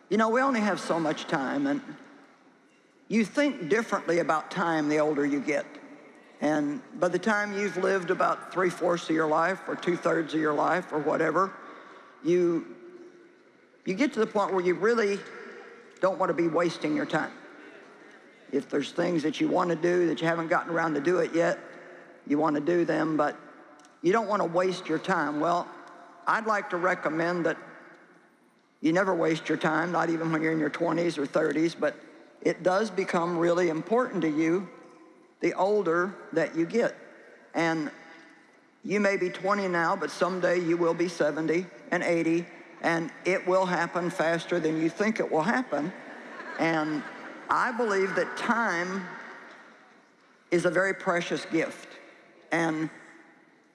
You know, we only have so much time, and you think differently about time the older you get. And by the time you've lived about 3/4 of your life or 2/3 of your life or whatever, you get to the point where you really don't want to be wasting your time. If there's things that you want to do that you haven't gotten around to do it yet, you want to do them, but you don't want to waste your time. Well, I'd like to recommend that you never waste your time, not even when you're in your 20s or 30s, but it does become really important to you the older that you get. And you may be 20 now, but someday you will be 70 and 80, and it will happen faster than you think it will happen. And I believe that time is a very precious gift. And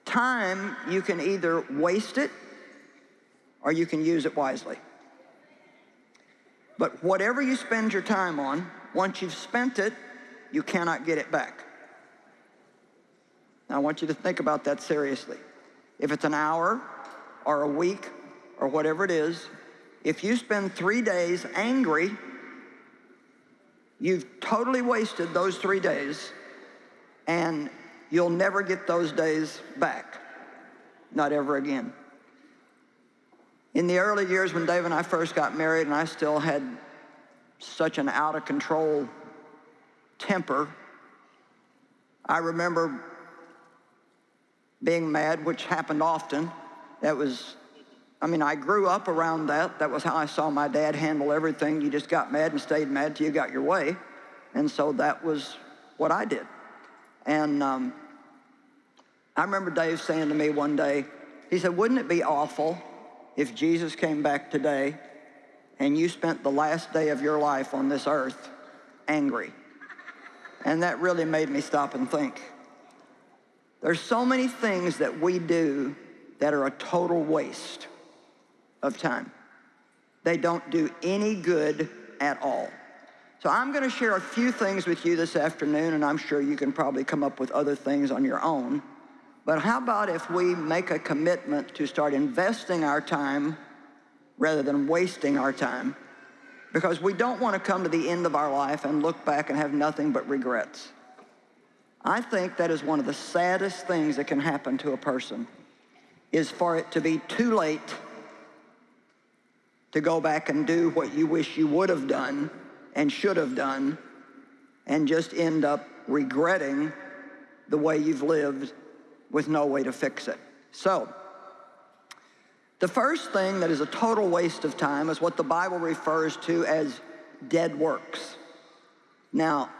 time, you can either waste it or you can use it wisely. But whatever you spend your time on, once you've spent it, you cannot get it back. Now, I want you to think about that seriously. If it's an hour or a week or whatever it is, if you spend 3 days angry, you've totally wasted those 3 days, and you'll never get those days back. Not ever again. In the early years when Dave and I first got married, and I still had such an out-of-control temper, I remember being mad, which happened often. I grew up around that. That was how I saw my dad handle everything. You just got mad and stayed mad till you got your way. And so that was what I did. And I remember Dave saying to me one day, he said, "Wouldn't it be awful if Jesus came back today and you spent the last day of your life on this earth angry?" And that really made me stop and think. There's so many things that we do that are a total waste of time. They don't do any good at all. So I'm going to share a few things with you this afternoon, and I'm sure you can probably come up with other things on your own. But how about if we make a commitment to start investing our time rather than wasting our time? Because we don't want to come to the end of our life and look back and have nothing but regrets. I think that is one of the saddest things that can happen to a person, is for it to be too late to go back and do what you wish you would have done and should have done, and just end up regretting the way you've lived with no way to fix it. So, the first thing that is a total waste of time is what the Bible refers to as dead works. Now,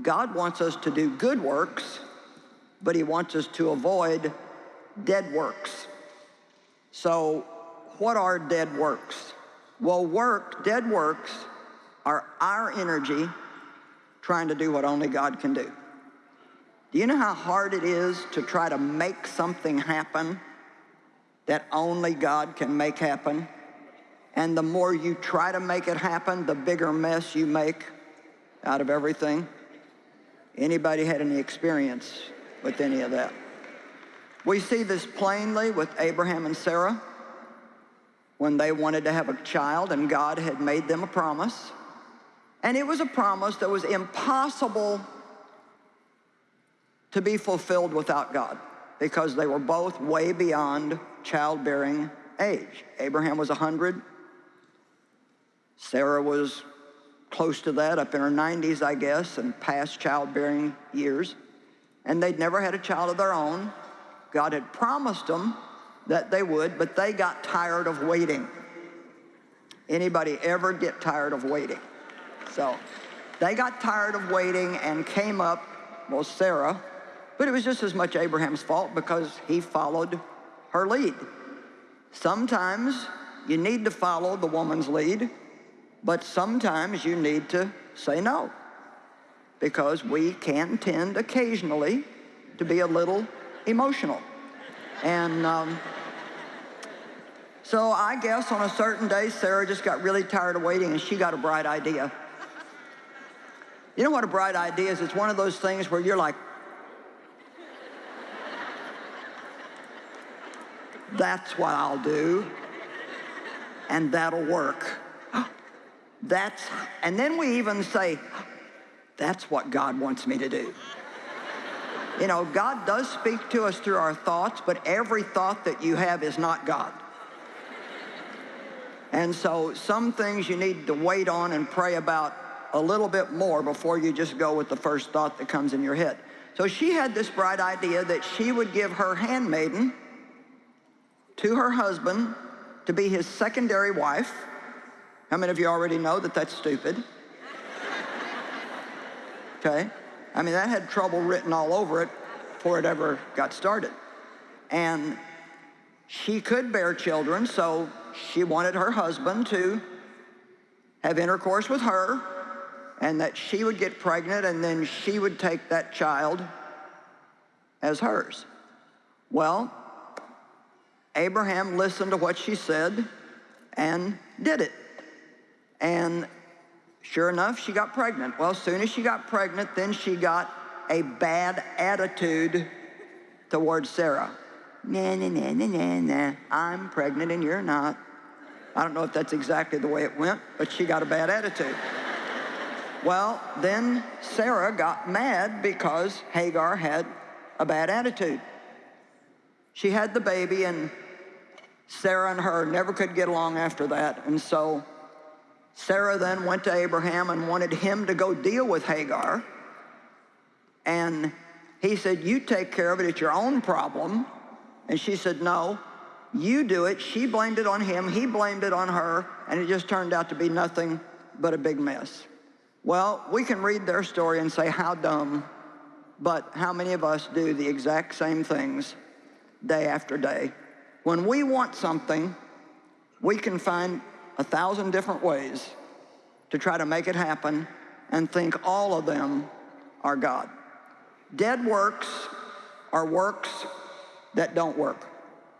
God wants us to do good works, but he wants us to avoid dead works. So, what are dead works? Well, dead works are our energy trying to do what only God can do. Do you know how hard it is to try to make something happen that only God can make happen? And the more you try to make it happen, the bigger mess you make out of everything. Anybody had any experience with any of that? We see this plainly with Abraham and Sarah when they wanted to have a child, and God had made them a promise. And it was a promise that was impossible to be fulfilled without God, because they were both way beyond childbearing age. Abraham was 100. Sarah was close to that, up in her 90s, I guess, and past childbearing years. And they'd never had a child of their own. God had promised them that they would, but they got tired of waiting. Anybody ever get tired of waiting? So they got tired of waiting and came up, well, Sarah, but it was just as much Abraham's fault because he followed her lead. Sometimes you need to follow the woman's lead, but sometimes you need to say no, because we can tend occasionally to be a little emotional. And so I guess on a certain day, Sarah just got really tired of waiting, and she got a bright idea. You know what a bright idea is? It's one of those things where you're like, that's what I'll do, and that'll work. And then we even say, that's what God wants me to do. You know, God does speak to us through our thoughts, but every thought that you have is not God. And so some things you need to wait on and pray about a little bit more before you just go with the first thought that comes in your head. So she had this bright idea that she would give her handmaiden to her husband to be his secondary wife. How many of you already know that that's stupid? Okay? I mean, that had trouble written all over it before it ever got started. And she could bear children, so she wanted her husband to have intercourse with her, and that she would get pregnant, and then she would take that child as hers. Well, Abraham listened to what she said and did it. And sure enough, she got pregnant. Well, as soon as she got pregnant, then she got a bad attitude towards Sarah. Nah, nah, nah, nah, nah, nah. I'm pregnant and you're not. I don't know if that's exactly the way it went, but she got a bad attitude. Well, then Sarah got mad because Hagar had a bad attitude. She had the baby, and Sarah and her never could get along after that. And so Sarah then went to Abraham and wanted him to go deal with Hagar. And he said, you take care of it, it's your own problem. And she said, no, you do it. She blamed it on him, he blamed it on her, and it just turned out to be nothing but a big mess. Well, we can read their story and say, how dumb, but how many of us do the exact same things day after day? When we want something, we can find 1,000 different ways to try to make it happen and think all of them are God. Dead works are works that don't work.